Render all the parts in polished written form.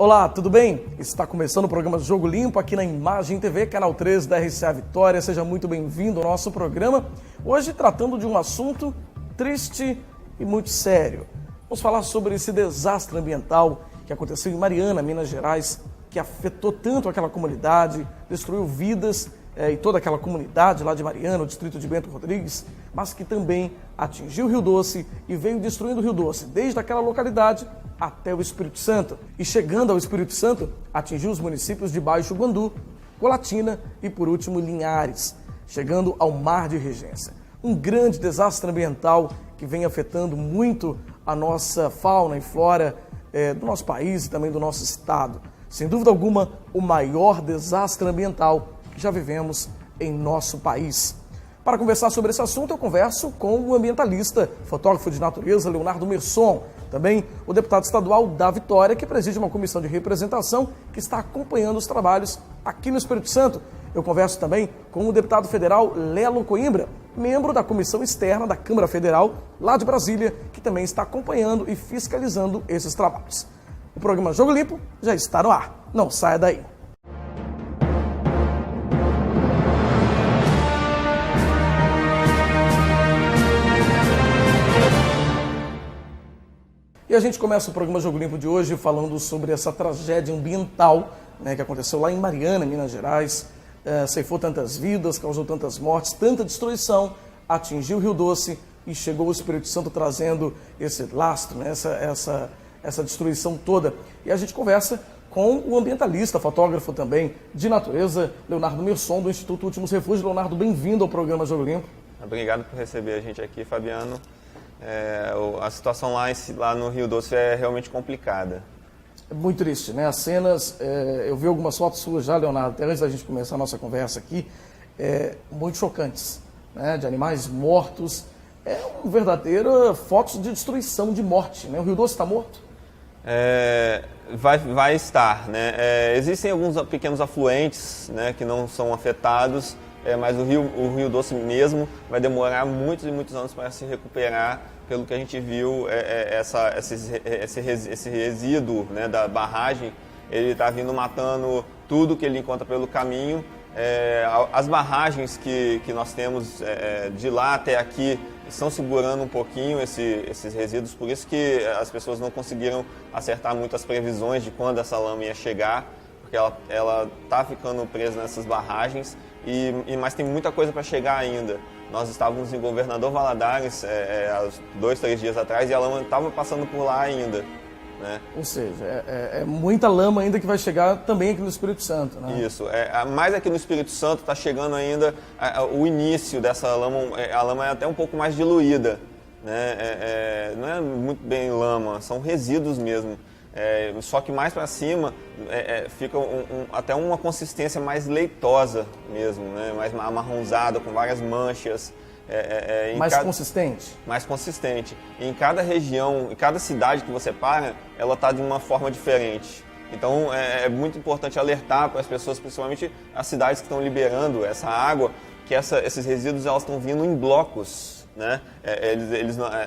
Olá, tudo bem? Está começando o programa Jogo Limpo aqui na Imagem TV, canal 3 da RCA Vitória. Seja muito bem-vindo ao nosso programa. Hoje tratando de um assunto triste e muito sério. Vamos falar sobre esse desastre ambiental que aconteceu em Mariana, Minas Gerais, que afetou tanto aquela comunidade, destruiu vidas e toda aquela comunidade lá de Mariana, o distrito de Bento Rodrigues, mas que também atingiu o Rio Doce e veio destruindo o Rio Doce, desde aquela localidade até o Espírito Santo. E chegando ao Espírito Santo, atingiu os municípios de Baixo Guandu, Colatina e, por último, Linhares, chegando ao Mar de Regência. Um grande desastre ambiental que vem afetando muito a nossa fauna e flora do nosso país e também do nosso estado. Sem dúvida alguma, o maior desastre ambiental que já vivemos em nosso país. Para conversar sobre esse assunto, eu converso com o ambientalista, fotógrafo de natureza, Leonardo Merson, também o deputado estadual da Vitória, que preside uma comissão de representação que está acompanhando os trabalhos aqui no Espírito Santo. Eu converso também com o deputado federal Lelo Coimbra, membro da comissão externa da Câmara Federal, lá de Brasília, que também está acompanhando e fiscalizando esses trabalhos. O programa Jogo Limpo já está no ar. Não saia daí. E a gente começa o programa Jogo Limpo de hoje falando sobre essa tragédia ambiental, que aconteceu lá em Mariana, Minas Gerais. Ceifou tantas vidas, causou tantas mortes, tanta destruição, atingiu o Rio Doce e chegou ao Espírito Santo trazendo esse lastro, essa destruição toda. E a gente conversa com o ambientalista, fotógrafo também de natureza, Leonardo Merson, do Instituto Últimos Refúgios. Leonardo, bem-vindo ao programa Jogo Limpo. Obrigado por receber a gente aqui, Fabiano. A situação lá no Rio Doce é realmente complicada. É muito triste, né? As cenas, eu vi algumas fotos suas já, Leonardo, até antes da gente começar a nossa conversa aqui, muito chocantes, né? De animais mortos. É uma verdadeira foto de destruição, de morte, né? O Rio Doce está morto? Vai estar, né? Existem alguns pequenos afluentes, né, que não são afetados, mas o Rio Doce mesmo vai demorar muitos e muitos anos para se recuperar. Pelo que a gente viu, esse resíduo, né, da barragem, ele está vindo matando tudo que ele encontra pelo caminho. As barragens que nós temos de lá até aqui estão segurando um pouquinho esses resíduos, por isso que as pessoas não conseguiram acertar muito as previsões de quando essa lama ia chegar, porque ela está ficando presa nessas barragens, mas tem muita coisa para chegar ainda. Nós estávamos em Governador Valadares há 2, 3 dias atrás e a lama estava passando por lá ainda, né? Ou seja, é muita lama ainda que vai chegar também aqui no Espírito Santo, né? Isso, mais aqui no Espírito Santo está chegando ainda o início dessa lama. A lama é até um pouco mais diluída, né? Não é muito bem lama, são resíduos mesmo. Só que mais para cima fica até uma consistência mais leitosa mesmo, né? Mais amarronzada, com várias manchas. Consistente? Mais consistente. Em cada região, em cada cidade que você para, ela está de uma forma diferente. Então é muito importante alertar para as pessoas, principalmente as cidades que estão liberando essa água, que esses resíduos elas estão vindo em blocos, né?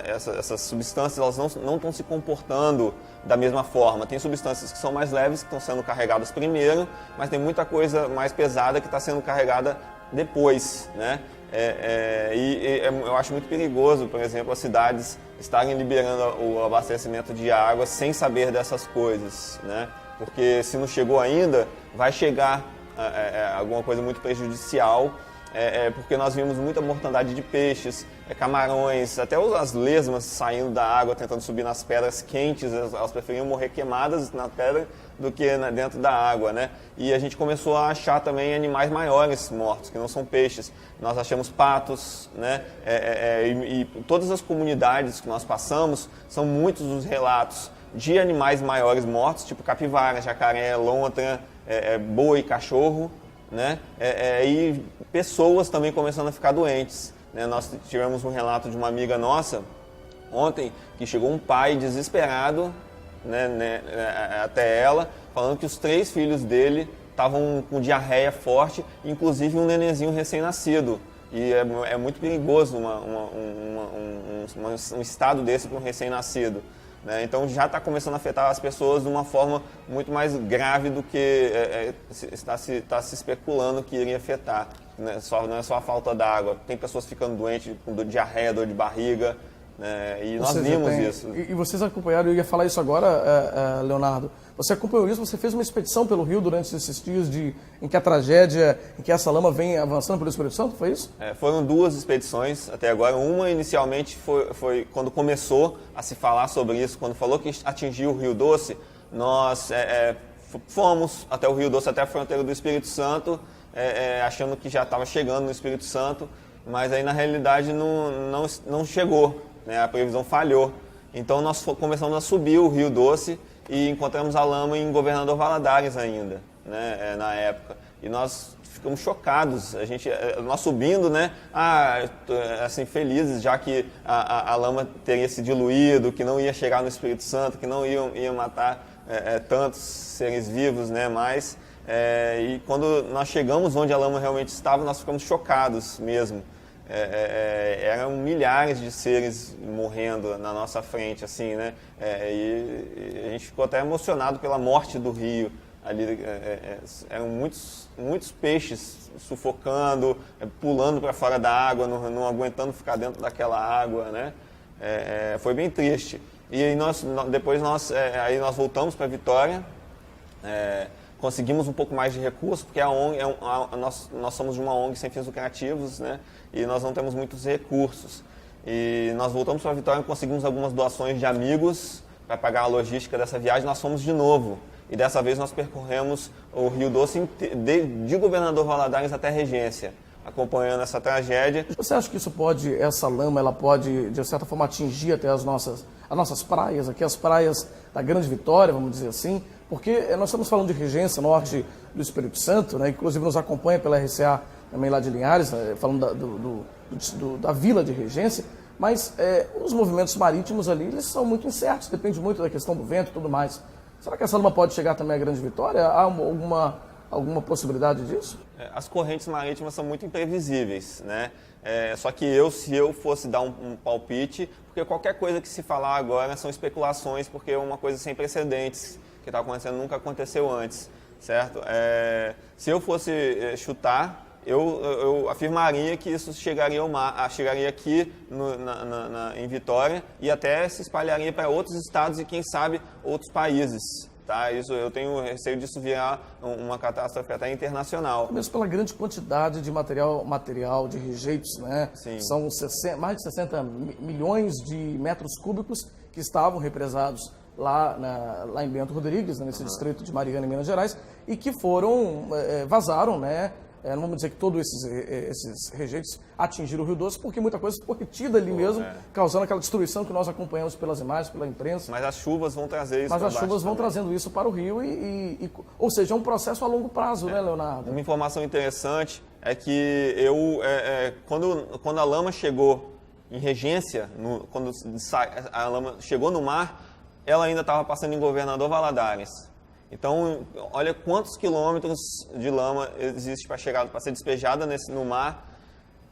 Essas substâncias elas não estão se comportando da mesma forma. Tem substâncias que são mais leves, que estão sendo carregadas primeiro, mas tem muita coisa mais pesada que está sendo carregada depois, né? Eu acho muito perigoso, por exemplo, as cidades estarem liberando o abastecimento de água sem saber dessas coisas, né? Porque se não chegou ainda, vai chegar alguma coisa muito prejudicial. Porque nós vimos muita mortandade de peixes, camarões, até as lesmas saindo da água, tentando subir nas pedras quentes. Elas preferiam morrer queimadas na pedra do que dentro da água, né? E a gente começou a achar também animais maiores mortos, que não são peixes. Nós achamos patos, né? E todas as comunidades que nós passamos, são muitos os relatos de animais maiores mortos, tipo capivara, jacaré, lontra, boi, cachorro, né? E pessoas também começando a ficar doentes, né? Nós tivemos um relato de uma amiga nossa ontem que chegou um pai desesperado, né, até ela, falando que os 3 filhos dele estavam com diarreia forte, inclusive um nenenzinho recém-nascido. E é muito perigoso um estado desse para um recém-nascido. né? Então já está começando a afetar as pessoas de uma forma muito mais grave do que está se especulando que iria afetar, né? Não é só a falta d'água, tem pessoas ficando doentes com diarreia, dor de barriga, né? E nós vimos isso. E vocês acompanharam, eu ia falar isso agora, Leonardo, você acompanhou isso, você fez uma expedição pelo Rio durante esses dias em que a tragédia, em que essa lama vem avançando pelo Espírito Santo, foi isso? Foram 2 expedições até agora. Uma inicialmente foi quando começou a se falar sobre isso, quando falou que atingiu o Rio Doce, nós fomos até o Rio Doce, até a fronteira do Espírito Santo, achando que já estava chegando no Espírito Santo, mas aí na realidade não chegou, né? A previsão falhou. Então nós começamos a subir o Rio Doce e encontramos a lama em Governador Valadares ainda, né? Na época. E nós ficamos chocados, nós subindo, né? Assim, felizes, já que a lama teria se diluído, que não ia chegar no Espírito Santo, que não ia matar tantos seres vivos, né? Mas, e quando nós chegamos onde a lama realmente estava, nós ficamos chocados mesmo. Eram milhares de seres morrendo na nossa frente, assim, né? E a gente ficou até emocionado pela morte do rio. Ali eram muitos peixes sufocando, pulando para fora da água, não aguentando ficar dentro daquela água, né? Foi bem triste. E aí depois nós voltamos para Vitória. Conseguimos um pouco mais de recursos, porque a ONG, nós somos de uma ONG sem fins lucrativos, né? E nós não temos muitos recursos. E nós voltamos para a Vitória e conseguimos algumas doações de amigos para pagar a logística dessa viagem. Nós fomos de novo. E dessa vez nós percorremos o Rio Doce de Governador Valadares até Regência, acompanhando essa tragédia. Você acha que essa lama, ela pode, de certa forma, atingir até as nossas praias, aqui as praias da Grande Vitória, vamos dizer assim? Porque nós estamos falando de Regência, norte do Espírito Santo, né? Inclusive nos acompanha pela RCA também lá de Linhares, falando da vila de Regência, mas os movimentos marítimos ali, eles são muito incertos, depende muito da questão do vento e tudo mais. Será que essa lama pode chegar também à Grande Vitória? Há alguma possibilidade disso? As correntes marítimas são muito imprevisíveis, né? Só que se eu fosse dar um palpite, porque qualquer coisa que se falar agora são especulações, porque é uma coisa sem precedentes, que está acontecendo, nunca aconteceu antes, certo? Se eu fosse chutar, eu afirmaria que isso chegaria aqui em Vitória e até se espalharia para outros estados e, quem sabe, outros países. Tá? Isso, eu tenho receio disso virar uma catástrofe até internacional. Mesmo pela grande quantidade de material de rejeitos, né? Sim. São mais de 60 milhões de metros cúbicos que estavam represados lá em Bento Rodrigues, né, nesse distrito de Mariana, em Minas Gerais, e que vazaram, né? Não vamos dizer que todos esses rejeitos atingiram o Rio Doce, porque muita coisa ficou retida ali mesmo, causando aquela destruição que nós acompanhamos pelas imagens, pela imprensa. Mas as chuvas vão trazer isso. Mas as chuvas vão trazendo isso para o Rio, ou seja, é um processo a longo prazo, né, Leonardo? Uma informação interessante é que quando a lama chegou em Regência, quando a lama chegou no mar, ela ainda estava passando em Governador Valadares. Então, olha quantos quilômetros de lama existe para ser despejada no mar,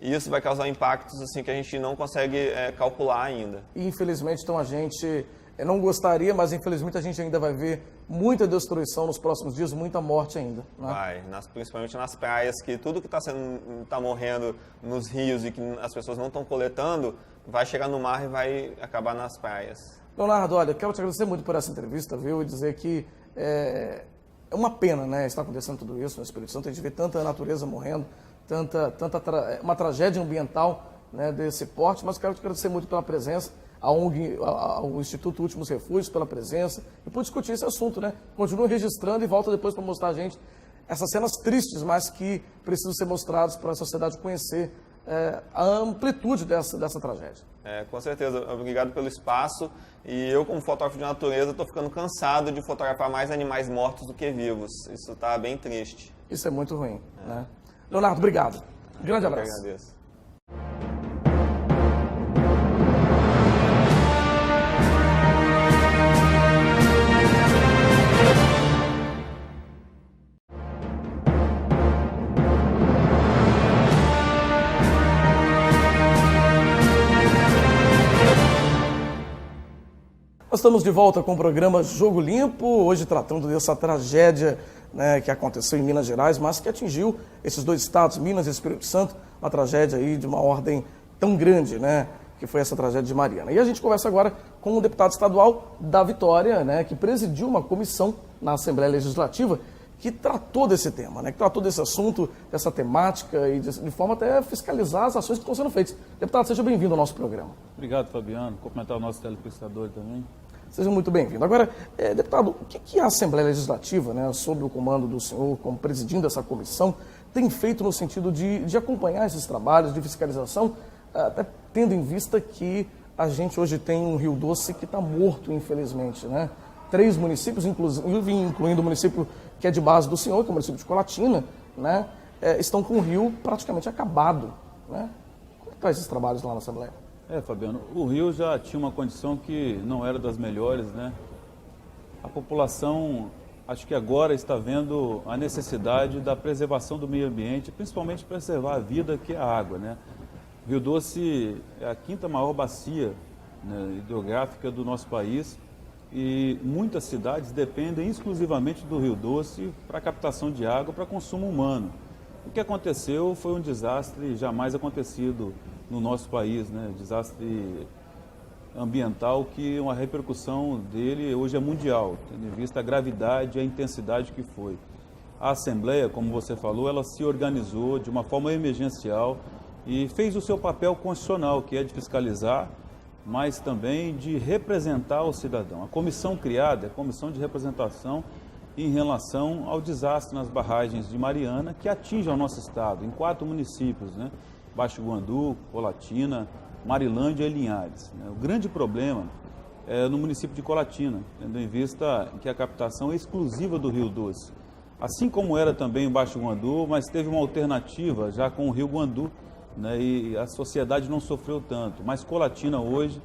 e isso vai causar impactos assim que a gente não consegue calcular ainda. E infelizmente, então, a gente não gostaria, mas infelizmente a gente ainda vai ver muita destruição nos próximos dias, muita morte ainda. Né? Vai, principalmente nas praias, que tudo que está morrendo nos rios e que as pessoas não estão coletando, vai chegar no mar e vai acabar nas praias. Leonardo, olha, quero te agradecer muito por essa entrevista, viu? E dizer que é uma pena, né, estar acontecendo tudo isso no Espírito Santo, a gente vê tanta natureza morrendo, uma tragédia ambiental, né, desse porte, mas quero te agradecer muito pela presença, a ONG, ao Instituto Últimos Refúgios pela presença, e por discutir esse assunto, né? Continua registrando e volta depois para mostrar a gente essas cenas tristes, mas que precisam ser mostradas para a sociedade conhecer a amplitude dessa tragédia. Com certeza. Obrigado pelo espaço. E eu, como fotógrafo de natureza, estou ficando cansado de fotografar mais animais mortos do que vivos. Isso está bem triste. Isso é muito ruim. Né? Leonardo, obrigado. Um grande abraço. Eu agradeço. Nós estamos de volta com o programa Jogo Limpo, hoje tratando dessa tragédia, né, que aconteceu em Minas Gerais, mas que atingiu esses dois estados, Minas e Espírito Santo, uma tragédia aí de uma ordem tão grande, né, que foi essa tragédia de Mariana. E a gente conversa agora com o deputado estadual da Vitória, né, que presidiu uma comissão na Assembleia Legislativa que tratou desse tema, né, que tratou desse assunto, dessa temática e de forma até fiscalizar as ações que estão sendo feitas. Deputado, seja bem-vindo ao nosso programa. Obrigado, Fabiano. Cumprimentar o nosso telespectador também. Seja muito bem-vindo. Agora, deputado, o que a Assembleia Legislativa, né, sob o comando do senhor, como presidindo essa comissão, tem feito no sentido de acompanhar esses trabalhos de fiscalização, até tendo em vista que a gente hoje tem um Rio Doce que está morto, infelizmente, né? 3 municípios, inclusive incluindo o município que é de base do senhor, que é o município de Colatina, né, estão com o rio praticamente acabado, né? Como está esses trabalhos lá na Assembleia? Fabiano, o Rio já tinha uma condição que não era das melhores, né? A população, acho que agora está vendo a necessidade da preservação do meio ambiente, principalmente preservar a vida, que é a água, né? Rio Doce é a 5ª maior bacia, né, hidrográfica do nosso país e muitas cidades dependem exclusivamente do Rio Doce para captação de água para consumo humano. O que aconteceu foi um desastre jamais acontecido no nosso país, né? Desastre ambiental que uma repercussão dele hoje é mundial, tendo em vista a gravidade e a intensidade que foi. A Assembleia, como você falou, ela se organizou de uma forma emergencial e fez o seu papel constitucional, que é de fiscalizar, mas também de representar o cidadão. A comissão criada é a comissão de representação em relação ao desastre nas barragens de Mariana, que atinge ao nosso estado, em 4 municípios, né? Baixo Guandu, Colatina, Marilândia e Linhares. O grande problema é no município de Colatina, tendo em vista que a captação é exclusiva do Rio Doce. Assim como era também o Baixo Guandu, mas teve uma alternativa já com o Rio Guandu, né, e a sociedade não sofreu tanto. Mas Colatina hoje,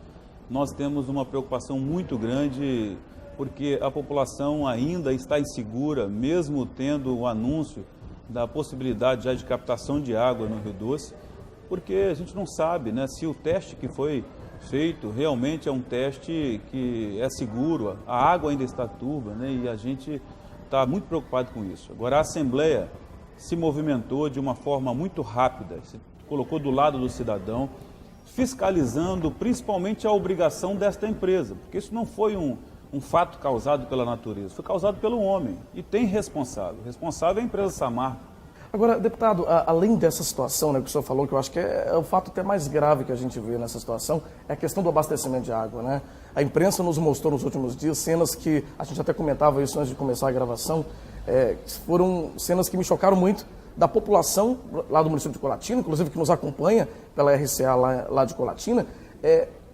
nós temos uma preocupação muito grande, porque a população ainda está insegura, mesmo tendo o anúncio da possibilidade já de captação de água no Rio Doce, porque a gente não sabe, né, se o teste que foi feito realmente é um teste que é seguro, a água ainda está turva, né, e a gente está muito preocupado com isso. Agora, a Assembleia se movimentou de uma forma muito rápida, se colocou do lado do cidadão, fiscalizando principalmente a obrigação desta empresa, porque isso não foi um fato causado pela natureza, foi causado pelo homem e tem responsável. O responsável é a empresa Samarco. Agora, deputado, além dessa situação, né, que o senhor falou, que eu acho que é o fato até mais grave que a gente vê nessa situação, é a questão do abastecimento de água, né? A imprensa nos mostrou nos últimos dias cenas que, a gente até comentava isso antes de começar a gravação, foram cenas que me chocaram muito, da população lá do município de Colatina, inclusive que nos acompanha pela RCA lá de Colatina,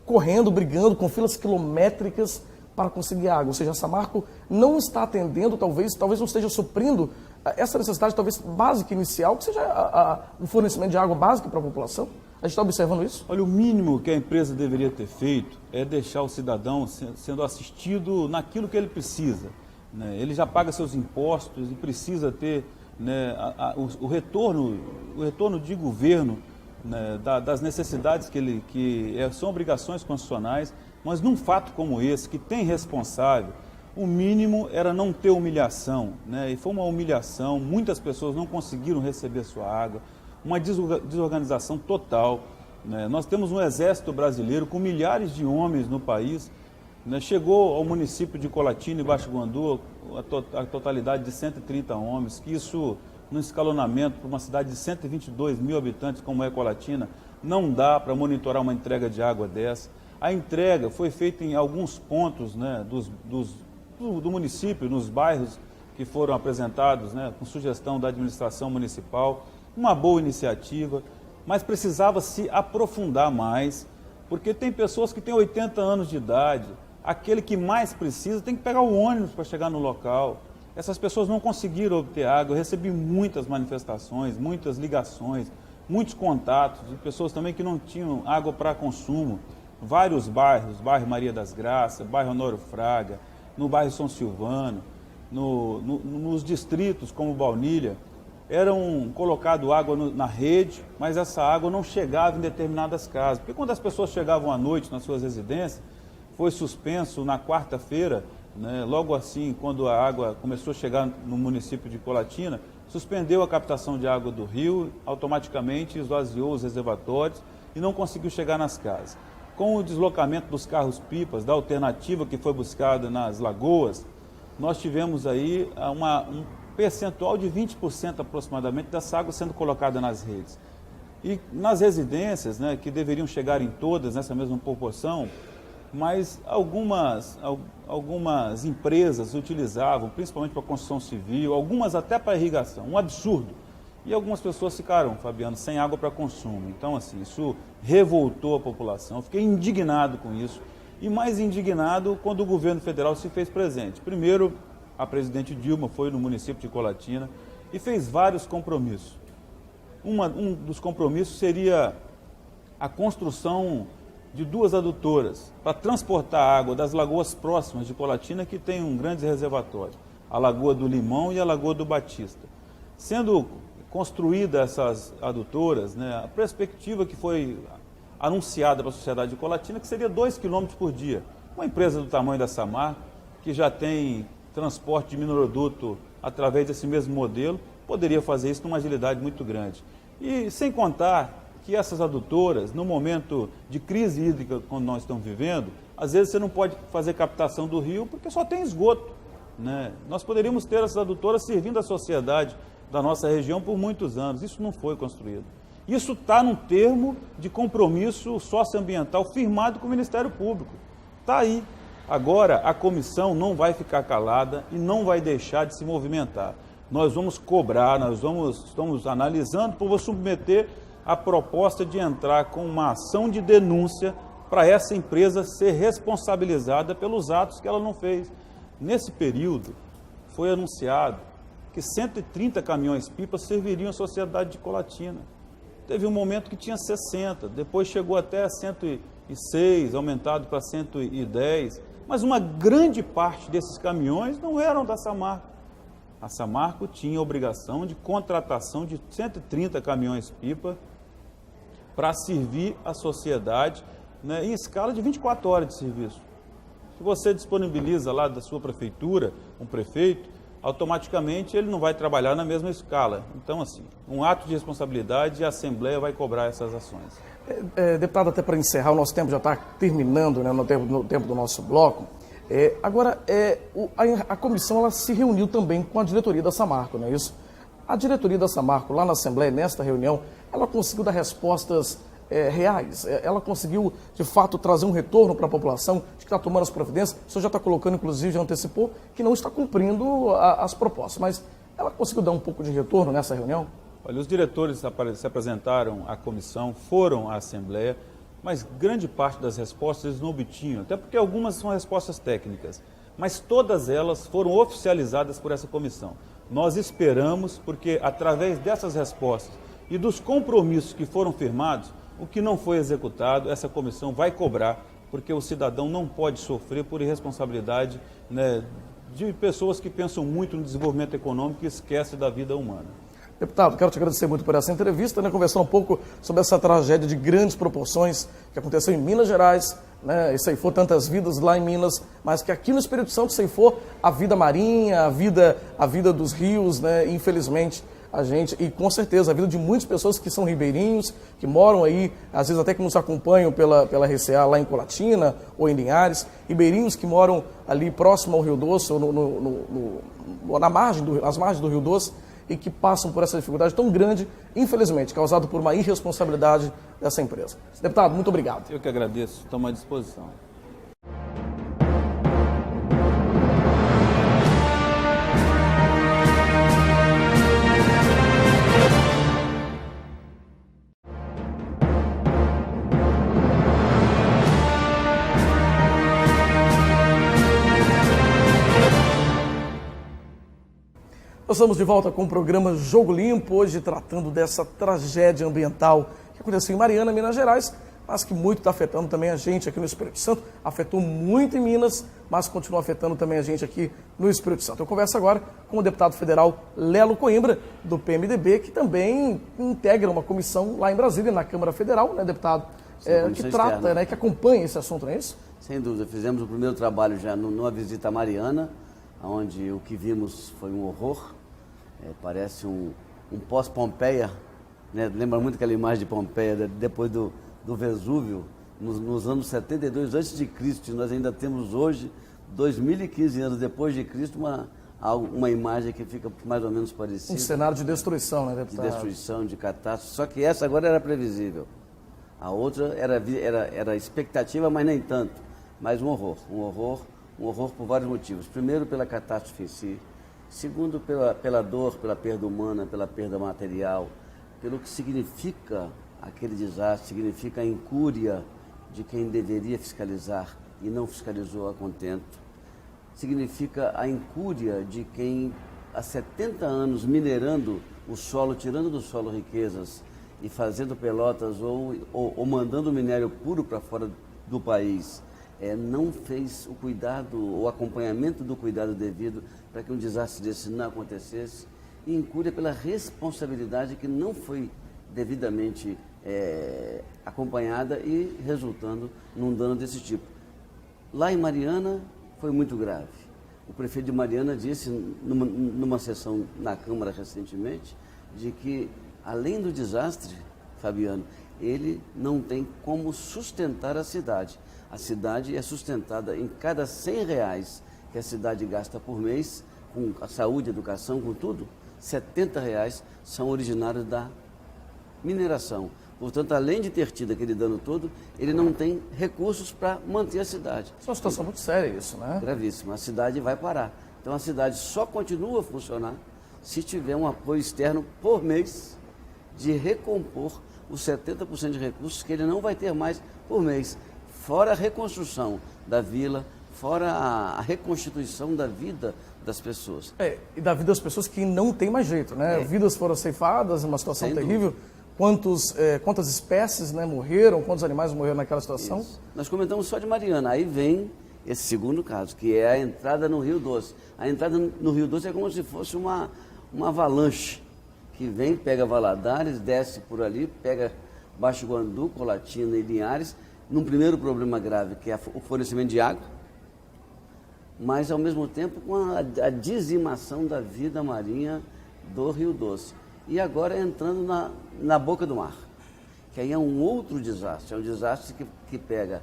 correndo, brigando, com filas quilométricas para conseguir água. Ou seja, a Samarco não está atendendo, talvez não esteja suprindo essa necessidade, talvez básica, inicial, que seja o fornecimento de água básica para a população. A gente está observando isso? Olha, o mínimo que a empresa deveria ter feito é deixar o cidadão sendo assistido naquilo que ele precisa, né? Ele já paga seus impostos e precisa ter, né, o retorno de governo, né, das necessidades que são obrigações constitucionais, mas num fato como esse, que tem responsável, o mínimo era não ter humilhação, né? E foi uma humilhação, muitas pessoas não conseguiram receber sua água, uma desorganização total, né? Nós temos um exército brasileiro com milhares de homens no país, né? Chegou ao município de Colatina e Baixo Guandu a totalidade de 130 homens, que isso, no escalonamento para uma cidade de 122 mil habitantes como é Colatina, não dá para monitorar uma entrega de água dessa. A entrega foi feita em alguns pontos, né, do município, nos bairros que foram apresentados, né, com sugestão da administração municipal, uma boa iniciativa, mas precisava se aprofundar mais, porque tem pessoas que têm 80 anos de idade, aquele que mais precisa tem que pegar o ônibus para chegar no local. Essas pessoas não conseguiram obter água. Eu recebi muitas manifestações, muitas ligações, muitos contatos de pessoas também que não tinham água para consumo. Vários bairros, bairro Maria das Graças, bairro Honório Fraga, no bairro São Silvano, nos distritos como Baunilha, eram colocado água na rede, mas essa água não chegava em determinadas casas. Porque quando as pessoas chegavam à noite nas suas residências, foi suspenso na quarta-feira, né, logo assim, quando a água começou a chegar no município de Colatina, suspendeu a captação de água do rio, automaticamente esvaziou os reservatórios e não conseguiu chegar nas casas. Com o deslocamento dos carros-pipas, da alternativa que foi buscada nas lagoas, nós tivemos aí um percentual de 20% aproximadamente dessa água sendo colocada nas redes. E nas residências, né, que deveriam chegar em todas nessa mesma proporção, mas algumas empresas utilizavam, principalmente para construção civil, algumas até para irrigação, um absurdo. E algumas pessoas ficaram, Fabiano, sem água para consumo. Então, assim, isso revoltou a população. Eu fiquei indignado com isso. E mais indignado quando o governo federal se fez presente. Primeiro, a presidente Dilma foi no município de Colatina e fez vários compromissos. Um dos compromissos seria a construção de 2 adutoras para transportar água das lagoas próximas de Colatina, que tem um grande reservatório, a Lagoa do Limão e a Lagoa do Batista. Sendo construídas essas adutoras, né, a perspectiva que foi anunciada para a sociedade de Colatina, que seria 2 km por dia. Uma empresa do tamanho da Samarco, que já tem transporte de mineroduto através desse mesmo modelo, poderia fazer isso numa agilidade muito grande. E sem contar que essas adutoras, no momento de crise hídrica como nós estamos vivendo, às vezes você não pode fazer captação do rio porque só tem esgoto, né? Nós poderíamos ter essas adutoras servindo a sociedade da nossa região por muitos anos. Isso não foi construído. Isso está num termo de compromisso socioambiental firmado com o Ministério Público. Está aí. Agora, a comissão não vai ficar calada e não vai deixar de se movimentar. Nós vamos cobrar, estamos analisando, vou submeter a proposta de entrar com uma ação de denúncia para essa empresa ser responsabilizada pelos atos que ela não fez. Nesse período, foi anunciado que 130 caminhões-pipas serviriam à sociedade de Colatina. Teve um momento que tinha 60, depois chegou até 106, aumentado para 110, mas uma grande parte desses caminhões não eram da Samarco. A Samarco tinha a obrigação de contratação de 130 caminhões-pipa para servir a sociedade, né, em escala de 24 horas de serviço. Se você disponibiliza lá da sua prefeitura, um prefeito, automaticamente ele não vai trabalhar na mesma escala. Então, assim, um ato de responsabilidade e a Assembleia vai cobrar essas ações. Deputado, até para encerrar, o nosso tempo já está terminando, né, no tempo do nosso bloco. Agora, a comissão ela se reuniu também com a diretoria da Samarco, não é isso? A diretoria da Samarco, lá na Assembleia, nesta reunião, ela conseguiu dar respostas reais, ela conseguiu, de fato, trazer um retorno para a população de que está tomando as providências. O senhor já está colocando, inclusive, já antecipou, que não está cumprindo as propostas, mas ela conseguiu dar um pouco de retorno nessa reunião? Olha, os diretores se apresentaram à comissão, foram à Assembleia, mas grande parte das respostas eles não obtinham, até porque algumas são respostas técnicas, mas todas elas foram oficializadas por essa comissão. Nós esperamos, porque através dessas respostas e dos compromissos que foram firmados, o que não foi executado, essa comissão vai cobrar, porque o cidadão não pode sofrer por irresponsabilidade, né, de pessoas que pensam muito no desenvolvimento econômico e esquecem da vida humana. Deputado, quero te agradecer muito por essa entrevista, né, conversar um pouco sobre essa tragédia de grandes proporções que aconteceu em Minas Gerais, né, e ceifou tantas vidas lá em Minas, mas que aqui no Espírito Santo ceifou a vida marinha, a vida dos rios, né, e infelizmente a gente, e com certeza a vida de muitas pessoas que são ribeirinhos, que moram aí, às vezes até que nos acompanham pela RCA lá em Colatina ou em Linhares, ribeirinhos que moram ali próximo ao Rio Doce, ou nas margens do Rio Doce, e que passam por essa dificuldade tão grande, infelizmente, causada por uma irresponsabilidade dessa empresa. Deputado, muito obrigado. Eu que agradeço, estou à disposição. Nós estamos de volta com o programa Jogo Limpo, hoje tratando dessa tragédia ambiental que aconteceu em Mariana, Minas Gerais, mas que muito está afetando também a gente aqui no Espírito Santo. Afetou muito em Minas, mas continua afetando também a gente aqui no Espírito Santo. Eu converso agora com o deputado federal Lelo Coimbra, do PMDB, que também integra uma comissão lá em Brasília, na Câmara Federal, né, deputado? Que trata, né, que acompanha esse assunto, não é isso? Sem dúvida, fizemos o primeiro trabalho já numa visita a Mariana, onde o que vimos foi um horror, parece um pós-Pompeia, né? Lembra muito aquela imagem de Pompeia, depois do Vesúvio, nos anos 72 a.C., e nós ainda temos hoje, 2015 anos depois de Cristo, uma imagem que fica mais ou menos parecida. Um cenário de destruição, né, deputado? De destruição, de catástrofe, só que essa agora era previsível. A outra era expectativa, mas nem tanto. Mas um horror por vários motivos. Primeiro, pela catástrofe em si. Segundo, pela dor, pela perda humana, pela perda material, pelo que significa aquele desastre, significa a incúria de quem deveria fiscalizar e não fiscalizou a contento. Significa a incúria de quem há 70 anos minerando o solo, tirando do solo riquezas e fazendo pelotas ou mandando minério puro para fora do país, não fez o cuidado, o acompanhamento do cuidado devido para que um desastre desse não acontecesse, e incúria pela responsabilidade que não foi devidamente acompanhada e resultando num dano desse tipo. Lá em Mariana foi muito grave. O prefeito de Mariana disse numa sessão na Câmara recentemente de que, além do desastre, Fabiano, ele não tem como sustentar a cidade. A cidade é sustentada em cada R$100 que a cidade gasta por mês, com a saúde, educação, com tudo, R$70 são originários da mineração. Portanto, além de ter tido aquele dano todo, ele não tem recursos para manter a cidade. Isso é uma situação muito séria isso, né? Gravíssima. A cidade vai parar. Então, a cidade só continua a funcionar se tiver um apoio externo por mês de recompor os 70% de recursos que ele não vai ter mais por mês. Fora a reconstrução da vila, fora a reconstituição da vida das pessoas. E da vida das pessoas que não tem mais jeito, né? Vidas foram ceifadas, uma situação Sem terrível. Quantas espécies, né, morreram, quantos animais morreram naquela situação? Isso. Nós comentamos só de Mariana. Aí vem esse segundo caso, que é a entrada no Rio Doce. A entrada no Rio Doce é como se fosse uma avalanche, que vem, pega Valadares, desce por ali, pega Baixo Guandu, Colatina e Linhares, num primeiro problema grave, que é o fornecimento de água, mas ao mesmo tempo com a dizimação da vida marinha do Rio Doce. E agora entrando na boca do mar, que aí é um outro desastre, é um desastre que pega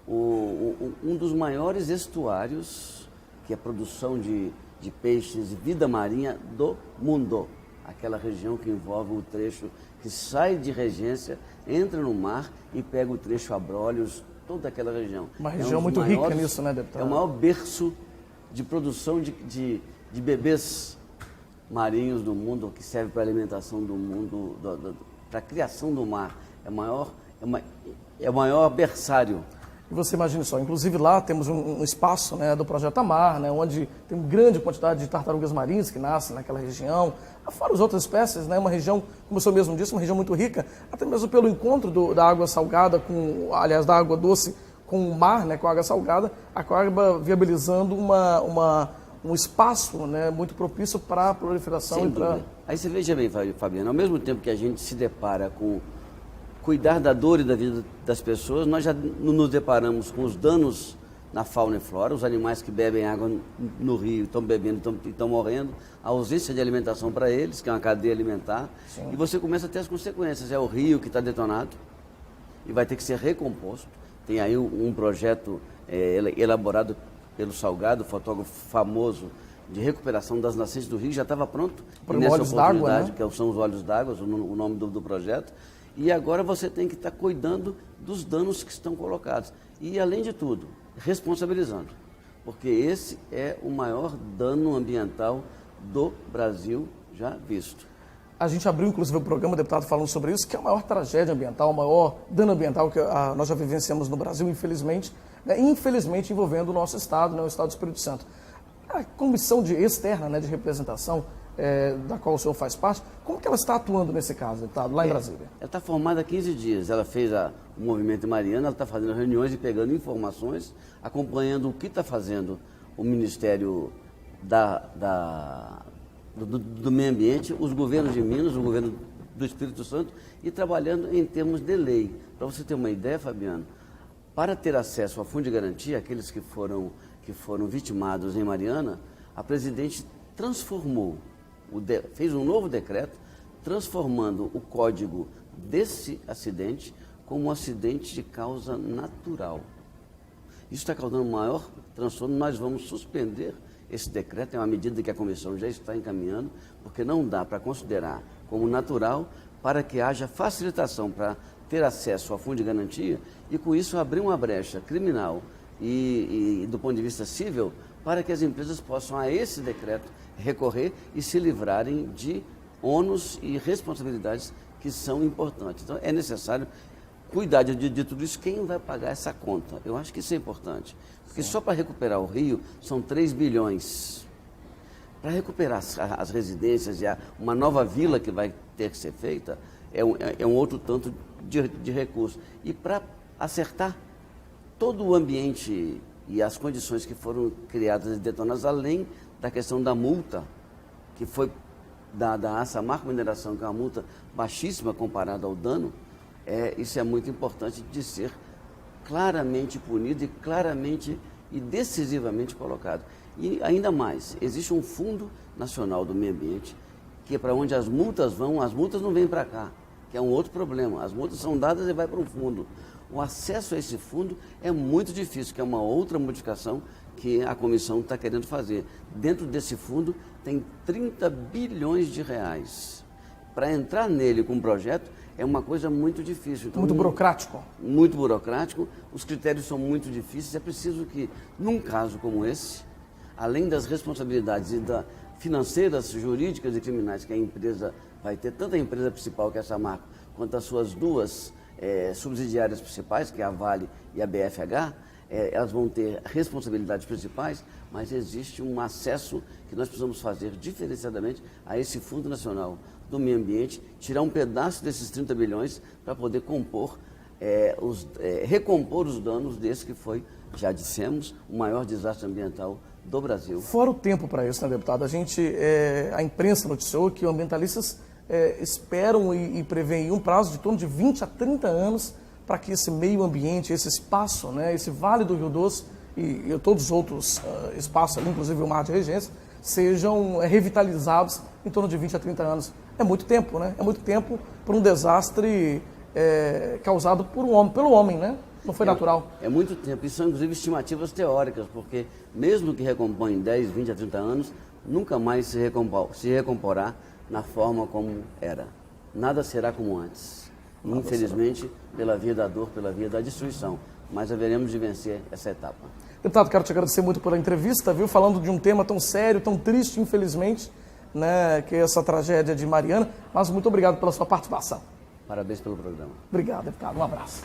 um dos maiores estuários, que é a produção de peixes e vida marinha do mundo. Aquela região que envolve o trecho que sai de Regência, entra no mar e pega o trecho Abrolhos, toda aquela região. Uma região muito rica nisso, né, deputado? É o maior berço de produção de bebês marinhos do mundo, que serve para a alimentação do mundo, para a criação do mar. É o maior berçário. E você imagina só, inclusive lá temos um espaço, né, do Projeto Amar, né, onde tem uma grande quantidade de tartarugas marinhas que nascem naquela região, fora as outras espécies, né, uma região, como o senhor mesmo disse, uma região muito rica, até mesmo pelo encontro da água salgada da água doce com o mar, né, com a água salgada, acaba viabilizando um espaço, né, muito propício para a proliferação. Sem dúvida. Aí você veja bem, Fabiano, ao mesmo tempo que a gente se depara com cuidar da dor e da vida das pessoas, nós já nos deparamos com os danos na fauna e flora, os animais que bebem água no rio estão bebendo e estão morrendo, a ausência de alimentação para eles, que é uma cadeia alimentar. Sim. E você começa a ter as consequências. É o rio que está detonado e vai ter que ser recomposto. Tem aí um projeto elaborado pelo Salgado, fotógrafo famoso, de recuperação das nascentes do rio, já estava pronto. Para olhos d'água, né? Que são os olhos d'água, o nome do projeto. E agora você tem que estar cuidando dos danos que estão colocados. E, além de tudo, responsabilizando. Porque esse é o maior dano ambiental do Brasil já visto. A gente abriu, inclusive, o programa, deputado, falando sobre isso, que é a maior tragédia ambiental, o maior dano ambiental que nós já vivenciamos no Brasil, infelizmente, né, infelizmente envolvendo o nosso Estado, né, o Estado do Espírito Santo. A comissão externa, né, de representação, da qual o senhor faz parte, como que ela está atuando nesse caso, deputado, lá em Brasília? Ela está formada há 15 dias, ela fez o movimento em Mariana, ela está fazendo reuniões e pegando informações, acompanhando o que está fazendo o Ministério do Meio Ambiente, os governos de Minas, o governo do Espírito Santo, e trabalhando em termos de lei. Para você ter uma ideia, Fabiano, Para ter acesso ao fundo de garantia, aqueles que foram vitimados em Mariana, a presidente transformou, fez um novo decreto, transformando o código desse acidente como um acidente de causa natural. Isso está causando maior transtorno. Nós vamos suspender esse decreto, é uma medida que a comissão já está encaminhando, porque não dá para considerar como natural, para que haja facilitação para ter acesso ao fundo de garantia e, com isso, abrir uma brecha criminal e do ponto de vista civil, para que as empresas possam, a esse decreto, recorrer e se livrarem de ônus e responsabilidades que são importantes. Então, é necessário cuidar de tudo isso. Quem vai pagar essa conta? Eu acho que isso é importante, porque só para recuperar o Rio são 3 bilhões. Para recuperar as residências e uma nova vila que vai ter que ser feita, é um outro tanto de recursos. E para acertar todo o ambiente e as condições que foram criadas e detonadas, além da questão da multa, que foi da Samarco Mineração, que é uma multa baixíssima comparada ao dano, isso é muito importante de ser claramente punido e claramente e decisivamente colocado. E ainda mais, existe um Fundo Nacional do Meio Ambiente, que é para onde as multas vão, as multas não vêm para cá, que é um outro problema. As multas são dadas e vai para um fundo. O acesso a esse fundo é muito difícil, que é uma outra modificação que a comissão está querendo fazer. Dentro desse fundo tem 30 bilhões de reais. Para entrar nele com um projeto é uma coisa muito difícil. Então, muito burocrático. Muito burocrático, os critérios são muito difíceis. É preciso que, num caso como esse, além das responsabilidades financeiras, jurídicas e criminais que a empresa vai ter, tanto a empresa principal, que é a Samarco, quanto as suas duas subsidiárias principais, que é a Vale e a BFH, elas vão ter responsabilidades principais, mas existe um acesso que nós precisamos fazer diferenciadamente a esse Fundo Nacional do Meio Ambiente, tirar um pedaço desses 30 bilhões para poder recompor os danos desse que foi, já dissemos, o maior desastre ambiental do Brasil. Fora o tempo para isso, né, deputado? A imprensa noticiou que ambientalistas esperam e preveem um prazo de torno de 20 a 30 anos para que esse meio ambiente, esse espaço, né, esse Vale do Rio Doce e todos os outros espaços, ali, inclusive o Mar de Regência, sejam revitalizados em torno de 20 a 30 anos. É muito tempo, né? É muito tempo para um desastre causado pelo homem, né? Não foi natural. É muito tempo. Isso são, inclusive, estimativas teóricas, porque mesmo que recompõe em 10, 20 a 30 anos, nunca mais se recomporá na forma como era. Nada será como antes. Infelizmente, pela via da dor, pela via da destruição. Mas haveremos de vencer essa etapa. Deputado, quero te agradecer muito pela entrevista, viu? Falando de um tema tão sério, tão triste, infelizmente, né, que é essa tragédia de Mariana. Mas muito obrigado pela sua participação. Parabéns pelo programa. Obrigado, deputado. Um abraço.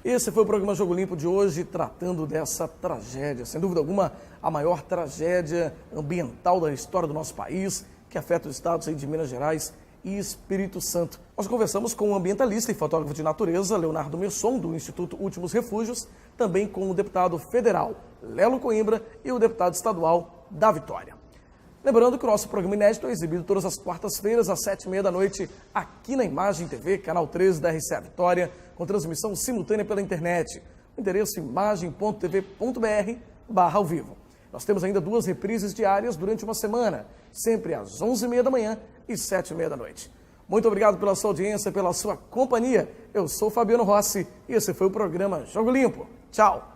Esse foi o programa Jogo Limpo de hoje, tratando dessa tragédia. Sem dúvida alguma, a maior tragédia ambiental da história do nosso país, que afeta os estados aí de Minas Gerais e Espírito Santo. Nós conversamos com o ambientalista e fotógrafo de natureza, Leonardo Messon, do Instituto Últimos Refúgios, também com o deputado federal, Lelo Coimbra, e o deputado estadual da Vitória. Lembrando que o nosso programa inédito é exibido todas as quartas-feiras, às 7h30 da noite, aqui na Imagem TV, canal 13 da RCA Vitória, com transmissão simultânea pela internet. O endereço imagem.tv.br/ao vivo. Nós temos ainda 2 reprises diárias durante uma semana, sempre às 11h30 da manhã e 7h30 da noite. Muito obrigado pela sua audiência, pela sua companhia. Eu sou Fabiano Rossi e esse foi o programa Jogo Limpo. Tchau!